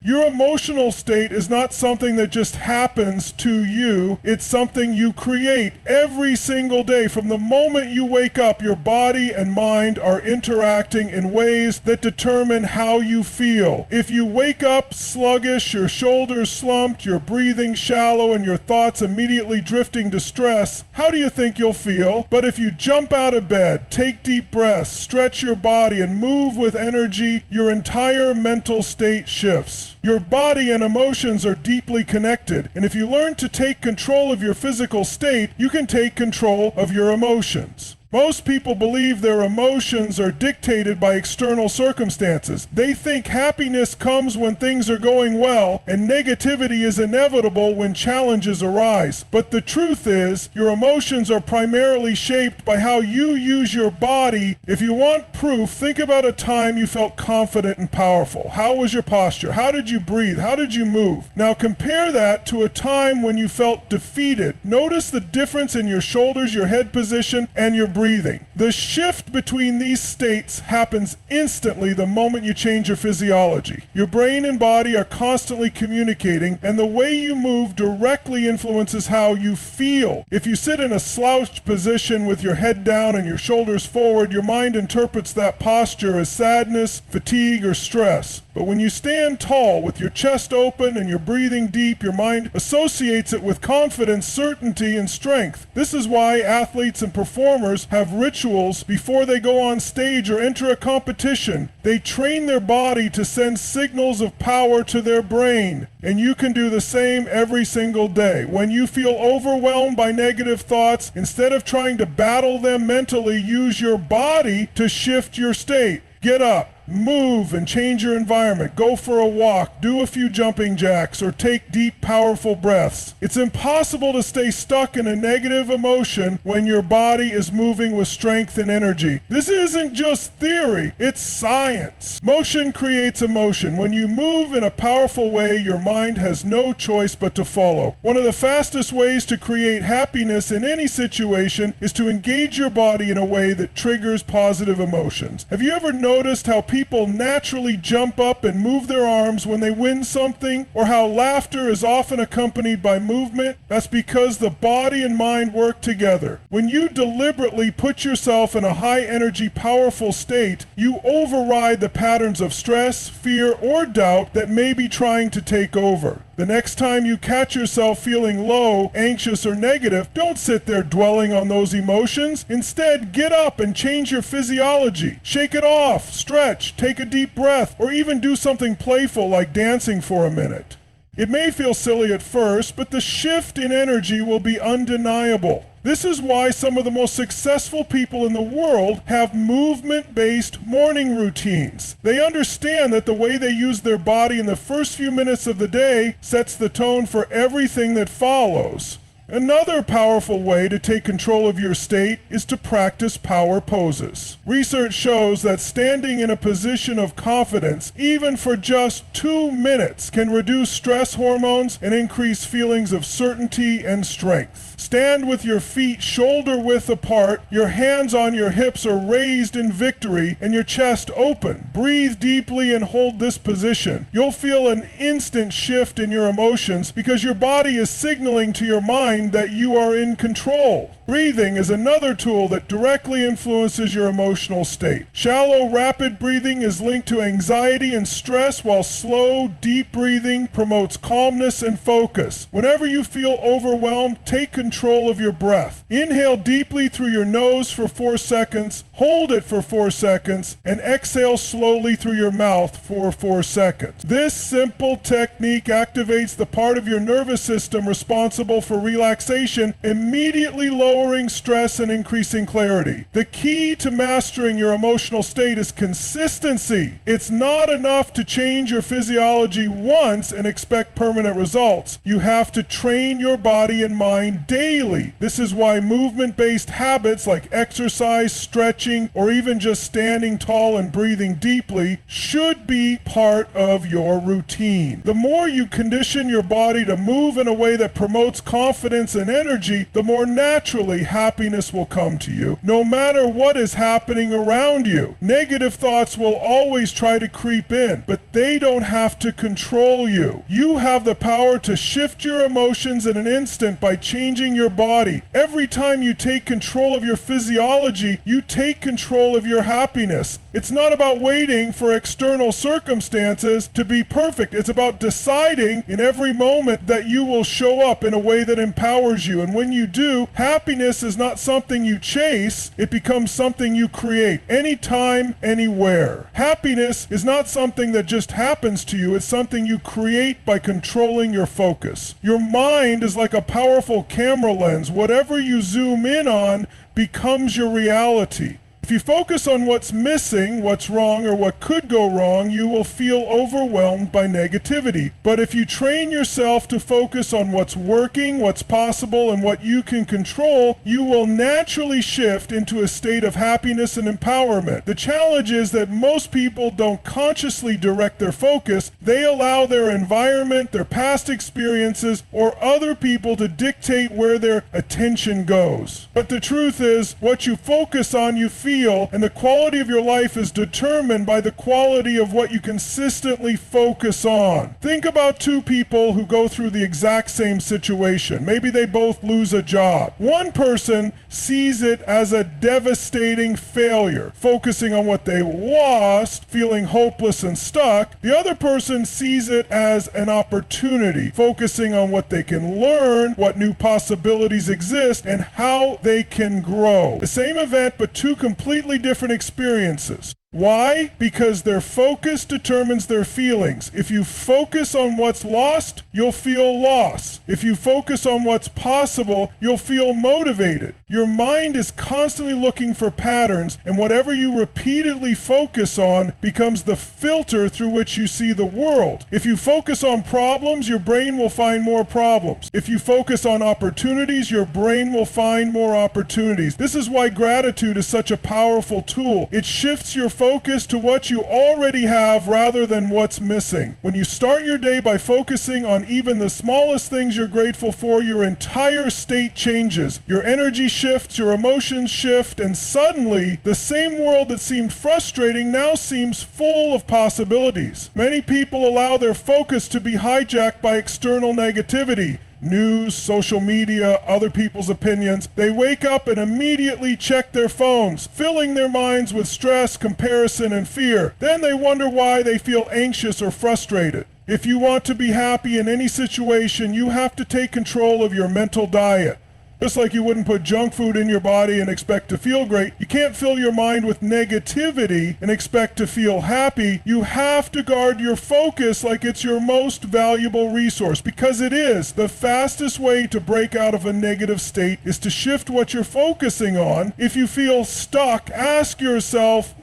Your emotional state is not something that just happens to you. It's something you create every single day. From the moment you wake up, your body and mind are interacting in ways that determine how you feel. If you wake up sluggish, your shoulders slumped, your breathing shallow, and your thoughts immediately drifting to stress, how do you think you'll feel? But if you jump out of bed, take deep breaths, stretch your body, and move with energy, your entire mental state shifts. Your body and emotions are deeply connected, and if you learn to take control of your physical state, you can take control of your emotions. Most people believe their emotions are dictated by external circumstances. They think happiness comes when things are going well, and negativity is inevitable when challenges arise. But the truth is, your emotions are primarily shaped by how you use your body. If you want proof, think about a time you felt confident and powerful. How was your posture? How did you breathe? How did you move? Now compare that to a time when you felt defeated. Notice the difference in your shoulders, your head position, and your breathing. The shift between these states happens instantly the moment you change your physiology. Your brain and body are constantly communicating, and the way you move directly influences how you feel. If you sit in a slouched position with your head down and your shoulders forward, your mind interprets that posture as sadness, fatigue, or stress. But when you stand tall with your chest open and you're breathing deep, your mind associates it with confidence, certainty, and strength. This is why athletes and performers have rituals before they go on stage or enter a competition. They train their body to send signals of power to their brain. And you can do the same every single day. When you feel overwhelmed by negative thoughts, instead of trying to battle them mentally, use your body to shift your state. Get up. Move and change your environment. Go for a walk, do a few jumping jacks, or take deep, powerful breaths. It's impossible to stay stuck in a negative emotion when your body is moving with strength and energy. This isn't just theory, it's science. Motion creates emotion. When you move in a powerful way, your mind has no choice but to follow. One of the fastest ways to create happiness in any situation is to engage your body in a way that triggers positive emotions. Have you ever noticed how people naturally jump up and move their arms when they win something, or how laughter is often accompanied by movement? That's because the body and mind work together. When you deliberately put yourself in a high energy, powerful state, you override the patterns of stress, fear, or doubt that may be trying to take over. The next time you catch yourself feeling low, anxious, or negative, don't sit there dwelling on those emotions. Instead, get up and change your physiology. Shake it off, stretch, take a deep breath, or even do something playful like dancing for a minute. It may feel silly at first, but the shift in energy will be undeniable. This is why some of the most successful people in the world have movement-based morning routines. They understand that the way they use their body in the first few minutes of the day sets the tone for everything that follows. Another powerful way to take control of your state is to practice power poses. Research shows that standing in a position of confidence, even for just 2 minutes, can reduce stress hormones and increase feelings of certainty and strength. Stand with your feet shoulder-width apart, your hands on your hips are raised in victory, and your chest open. Breathe deeply and hold this position. You'll feel an instant shift in your emotions because your body is signaling to your mind that you are in control. Breathing is another tool that directly influences your emotional state. Shallow, rapid breathing is linked to anxiety and stress, while slow, deep breathing promotes calmness and focus. Whenever you feel overwhelmed, take control of your breath. Inhale deeply through your nose for 4 seconds, hold it for 4 seconds, and exhale slowly through your mouth for 4 seconds. This simple technique activates the part of your nervous system responsible for relaxation, immediately lowering stress and increasing clarity. The key to mastering your emotional state is consistency. It's not enough to change your physiology once and expect permanent results. You have to train your body and mind daily. This is why movement-based habits like exercise, stretching, or even just standing tall and breathing deeply should be part of your routine. The more you condition your body to move in a way that promotes confidence and energy, the more naturally naturally happiness will come to you, no matter what is happening around you. Negative thoughts will always try to creep in, but they don't have to control you. You have the power to shift your emotions in an instant by changing your body. Every time you take control of your physiology, you take control of your happiness. It's not about waiting for external circumstances to be perfect. It's about deciding in every moment that you will show up in a way that empowers you. And when you do, happiness is not something you chase, it becomes something you create anytime, anywhere. Happiness is not something that just happens to you, it's something you create by controlling your focus. Your mind is like a powerful camera lens. Whatever you zoom in on becomes your reality. If you focus on what's missing, what's wrong, or what could go wrong, you will feel overwhelmed by negativity. But if you train yourself to focus on what's working, what's possible, and what you can control, you will naturally shift into a state of happiness and empowerment. The challenge is that most people don't consciously direct their focus. They allow their environment, their past experiences, or other people to dictate where their attention goes. But the truth is, what you focus on, you feel, and the quality of your life is determined by the quality of what you consistently focus on. Think about two people who go through the exact same situation. Maybe they both lose a job. One person sees it as a devastating failure, focusing on what they lost, feeling hopeless and stuck. The other person sees it as an opportunity, focusing on what they can learn, what new possibilities exist, and how they can grow. The same event, but two completely different experiences. Why? Because their focus determines their feelings. If you focus on what's lost, you'll feel loss. If you focus on what's possible, you'll feel motivated. Your mind is constantly looking for patterns, and whatever you repeatedly focus on becomes the filter through which you see the world. If you focus on problems, your brain will find more problems. If you focus on opportunities, your brain will find more opportunities. This is why gratitude is such a powerful tool. It shifts your focus to what you already have rather than what's missing. When you start your day by focusing on even the smallest things you're grateful for, your entire state changes. Your energy shifts, your emotions shift, and suddenly the same world that seemed frustrating now seems full of possibilities. Many people allow their focus to be hijacked by external negativity. News, social media, other people's opinions. They wake up and immediately check their phones, filling their minds with stress, comparison, and fear. Then they wonder why they feel anxious or frustrated. If you want to be happy in any situation, you have to take control of your mental diet. Just like you wouldn't put junk food in your body and expect to feel great, you can't fill your mind with negativity and expect to feel happy. You have to guard your focus like it's your most valuable resource, because it is. The fastest way to break out of a negative state is to shift what you're focusing on. If you feel stuck, ask yourself,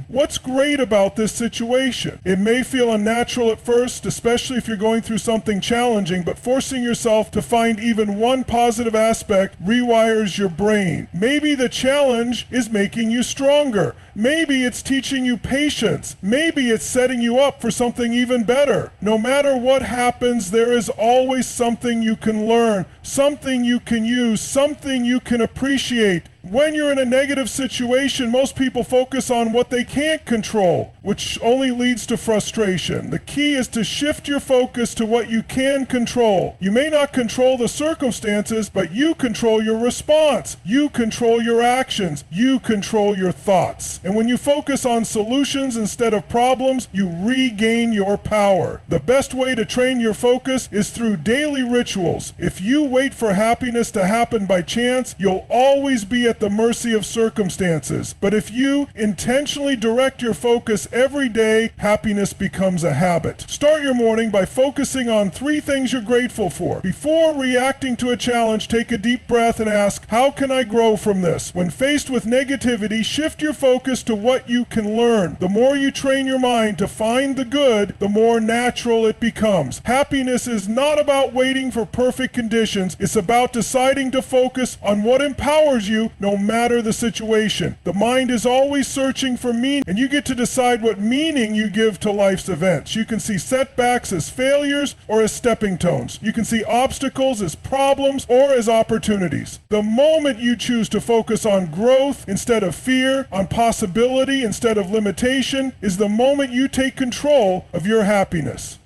what's great about this situation? It may feel unnatural at first, especially if you're going through something challenging, but forcing yourself to find even one positive aspect rewires your brain. Maybe the challenge is making you stronger. Maybe it's teaching you patience. Maybe it's setting you up for something even better. No matter what happens, there is always something you can learn, something you can use, something you can appreciate. When you're in a negative situation, most people focus on what they can't control, which only leads to frustration. The key is to shift your focus to what you can control. You may not control the circumstances, but you control your response. You control your actions. You control your thoughts. And when you focus on solutions instead of problems, you regain your power. The best way to train your focus is through daily rituals. If you wait for happiness to happen by chance, you'll always be at the mercy of circumstances. But if you intentionally direct your focus every day, happiness becomes a habit. Start your morning by focusing on 3 things you're grateful for. Before reacting to a challenge, take a deep breath and ask, how can I grow from this? When faced with negativity, shift your focus to what you can learn. The more you train your mind to find the good, the more natural it becomes. Happiness is not about waiting for perfect conditions. It's about deciding to focus on what empowers you, no matter the situation. The mind is always searching for meaning, and you get to decide what meaning you give to life's events. You can see setbacks as failures or as stepping stones. You can see obstacles as problems or as opportunities. The moment you choose to focus on growth instead of fear, on possibility instead of limitation, is the moment you take control of your happiness.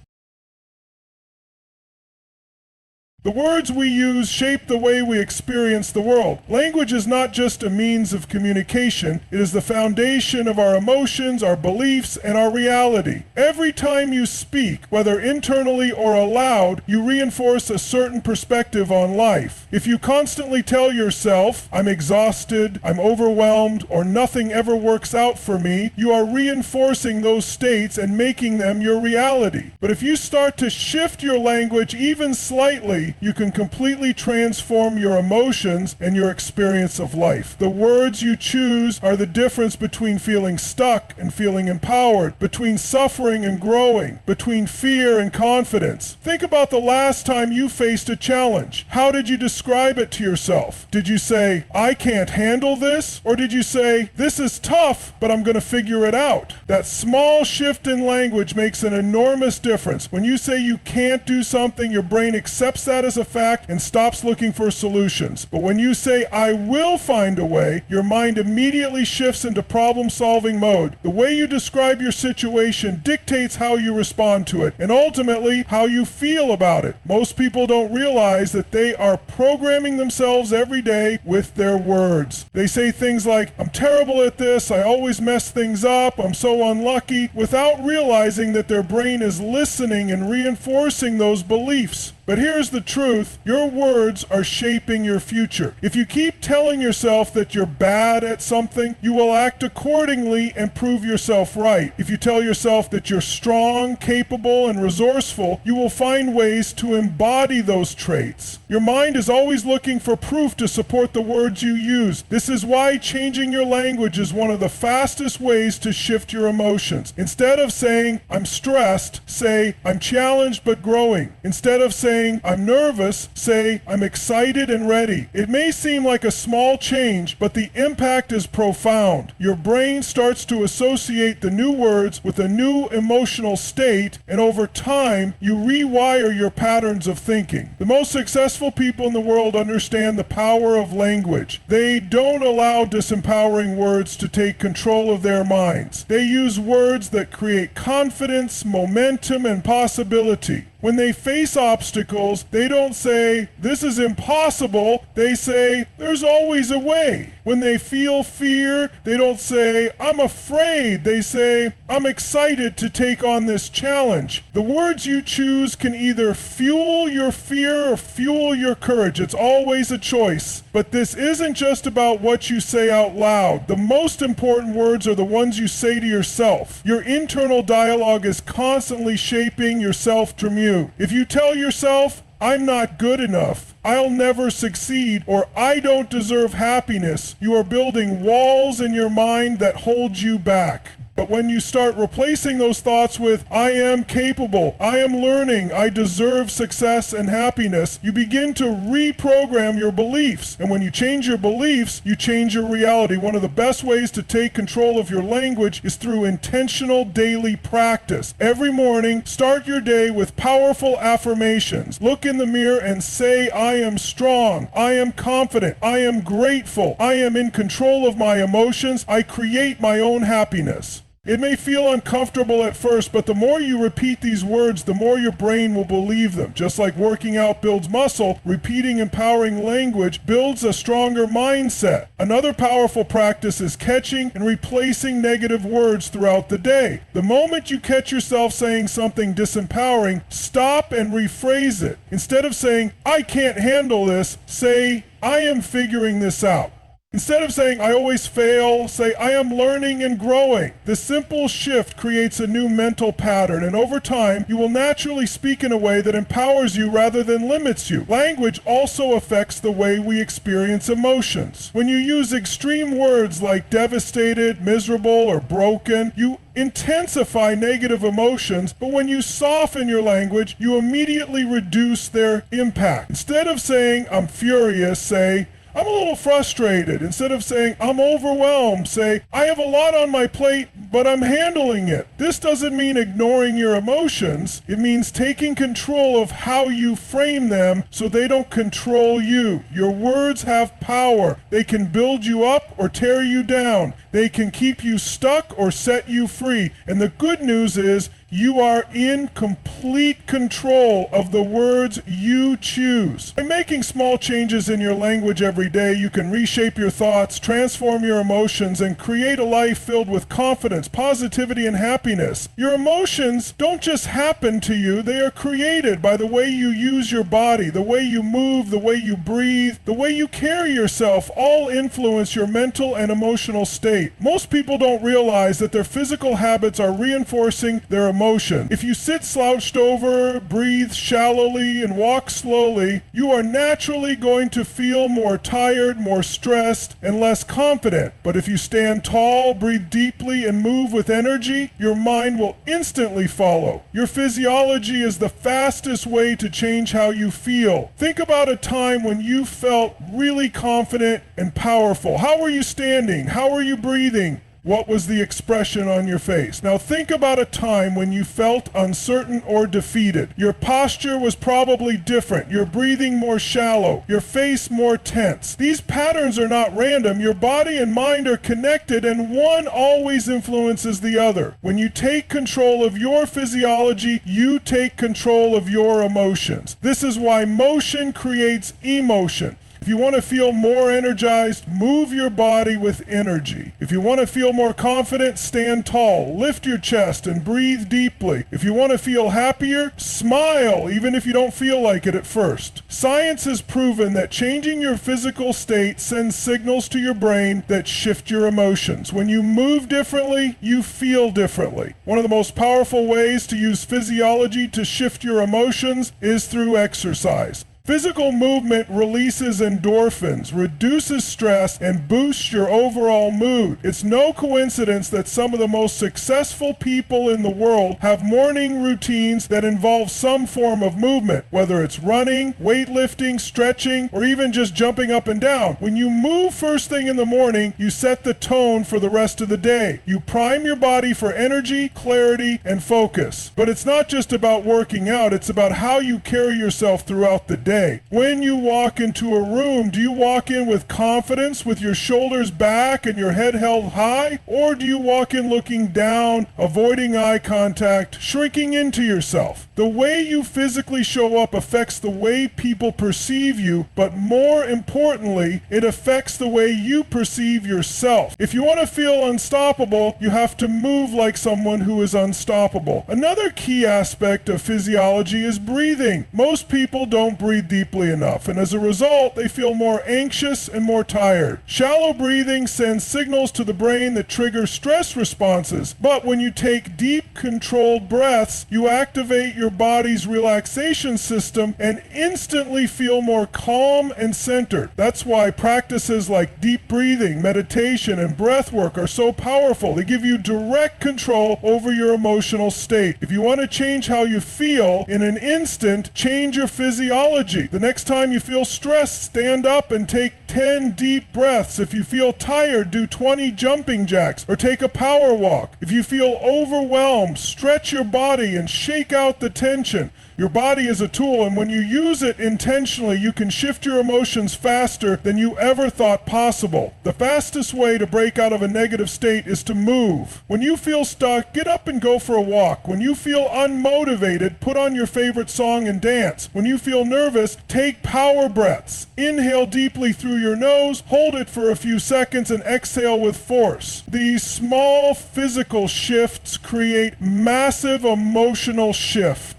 The words we use shape the way we experience the world. Language is not just a means of communication, it is the foundation of our emotions, our beliefs, and our reality. Every time you speak, whether internally or aloud, you reinforce a certain perspective on life. If you constantly tell yourself, "I'm exhausted, I'm overwhelmed, or nothing ever works out for me," you are reinforcing those states and making them your reality. But if you start to shift your language even slightly, you can completely transform your emotions and your experience of life. The words you choose are the difference between feeling stuck and feeling empowered, between suffering and growing, between fear and confidence. Think about the last time you faced a challenge. How did you describe it to yourself? Did you say, "I can't handle this"? Or did you say, "This is tough, but I'm going to figure it out"? That small shift in language makes an enormous difference. When you say you can't do something, your brain accepts that as a fact and stops looking for solutions. But when you say, "I will find a way," your mind immediately shifts into problem-solving mode. The way you describe your situation dictates how you respond to it, and ultimately how you feel about it. Most people don't realize that they are programming themselves every day with their words. They say things like, "I'm terrible at this, I always mess things up, I'm so unlucky," without realizing that their brain is listening and reinforcing those beliefs. But here's the truth, your words are shaping your future. If you keep telling yourself that you're bad at something, you will act accordingly and prove yourself right. If you tell yourself that you're strong, capable, and resourceful, you will find ways to embody those traits. Your mind is always looking for proof to support the words you use. This is why changing your language is one of the fastest ways to shift your emotions. Instead of saying, "I'm stressed," say, "I'm challenged but growing." Instead of saying, "I'm nervous," say, "I'm excited and ready." It may seem like a small change, but the impact is profound. Your brain starts to associate the new words with a new emotional state, and over time, you rewire your patterns of thinking. The most successful people in the world understand the power of language. They don't allow disempowering words to take control of their minds. They use words that create confidence, momentum, and possibility. When they face obstacles, they don't say, "This is impossible." They say, "There's always a way." When they feel fear, they don't say, "I'm afraid." They say, "I'm excited to take on this challenge." The words you choose can either fuel your fear or fuel your courage. It's always a choice. But this isn't just about what you say out loud. The most important words are the ones you say to yourself. Your internal dialogue is constantly shaping your self-commute. If you tell yourself, "I'm not good enough," "I'll never succeed," or "I don't deserve happiness," you are building walls in your mind that hold you back. But when you start replacing those thoughts with, "I am capable, I am learning, I deserve success and happiness," you begin to reprogram your beliefs. And when you change your beliefs, you change your reality. One of the best ways to take control of your language is through intentional daily practice. Every morning, start your day with powerful affirmations. Look in the mirror and say, "I am strong, I am confident, I am grateful, I am in control of my emotions, I create my own happiness." It may feel uncomfortable at first, but the more you repeat these words, the more your brain will believe them. Just like working out builds muscle, repeating empowering language builds a stronger mindset. Another powerful practice is catching and replacing negative words throughout the day. The moment you catch yourself saying something disempowering, stop and rephrase it. Instead of saying, "I can't handle this," say, "I am figuring this out." Instead of saying, "I always fail," say, "I am learning and growing." This simple shift creates a new mental pattern, and over time, you will naturally speak in a way that empowers you rather than limits you. Language also affects the way we experience emotions. When you use extreme words like devastated, miserable, or broken, you intensify negative emotions, but when you soften your language, you immediately reduce their impact. Instead of saying, "I'm furious," say, I'm a little frustrated. Instead of saying, I'm overwhelmed, say, I have a lot on my plate, but I'm handling it. This doesn't mean ignoring your emotions. It means taking control of how you frame them so they don't control you. Your words have power. They can build you up or tear you down. They can keep you stuck or set you free. And the good news is you are in complete control of the words you choose. By making small changes in your language every day, you can reshape your thoughts, transform your emotions, and create a life filled with confidence, positivity, and happiness. Your emotions don't just happen to you, they are created by the way you use your body, the way you move, the way you breathe, the way you carry yourself, all influence your mental and emotional state. Most people don't realize that their physical habits are reinforcing their emotion. If you sit slouched over, breathe shallowly, and walk slowly, you are naturally going to feel more tired, more stressed, and less confident. But if you stand tall, breathe deeply, and move with energy, your mind will instantly follow. Your physiology is the fastest way to change how you feel. Think about a time when you felt really confident and powerful. How were you standing? How were you breathing? What was the expression on your face? Now think about a time when you felt uncertain or defeated. Your posture was probably different. Your breathing more shallow. Your face more tense. These patterns are not random. Your body and mind are connected, and one always influences the other. When you take control of your physiology, you take control of your emotions. This is why motion creates emotion. If you want to feel more energized, move your body with energy. If you want to feel more confident, stand tall, lift your chest, and breathe deeply. If you want to feel happier, smile, even if you don't feel like it at first. Science has proven that changing your physical state sends signals to your brain that shift your emotions. When you move differently, you feel differently. One of the most powerful ways to use physiology to shift your emotions is through exercise. Physical movement releases endorphins, reduces stress, and boosts your overall mood. It's no coincidence that some of the most successful people in the world have morning routines that involve some form of movement, whether it's running, weightlifting, stretching, or even just jumping up and down. When you move first thing in the morning, you set the tone for the rest of the day. You prime your body for energy, clarity, and focus. But it's not just about working out, it's about how you carry yourself throughout the day. When you walk into a room, do you walk in with confidence, with your shoulders back and your head held high? Or do you walk in looking down, avoiding eye contact, shrinking into yourself? The way you physically show up affects the way people perceive you, but more importantly, it affects the way you perceive yourself. If you want to feel unstoppable, you have to move like someone who is unstoppable. Another key aspect of physiology is breathing. Most people don't breathe deeply enough, and as a result, they feel more anxious and more tired. Shallow breathing sends signals to the brain that trigger stress responses, but when you take deep, controlled breaths, you activate your body's relaxation system and instantly feel more calm and centered. That's why practices like deep breathing, meditation, and breath work are so powerful. They give you direct control over your emotional state. If you want to change how you feel in an instant, change your physiology. The next time you feel stressed, stand up and take 10 deep breaths. If you feel tired, do 20 jumping jacks or take a power walk. If you feel overwhelmed, stretch your body and shake out the tension. Your body is a tool, and when you use it intentionally, you can shift your emotions faster than you ever thought possible. The fastest way to break out of a negative state is to move. When you feel stuck, get up and go for a walk. When you feel unmotivated, put on your favorite song and dance. When you feel nervous, take power breaths. Inhale deeply through your nose, hold it for a few seconds, and exhale with force. These small physical shifts create massive emotional shifts.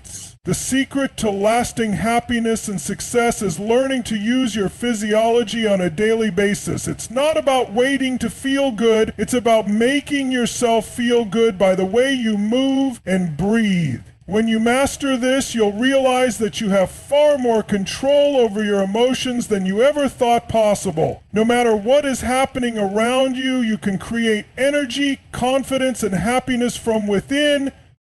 The secret to lasting happiness and success is learning to use your physiology on a daily basis. It's not about waiting to feel good. It's about making yourself feel good by the way you move and breathe. When you master this, you'll realize that you have far more control over your emotions than you ever thought possible. No matter what is happening around you, you can create energy, confidence, and happiness from within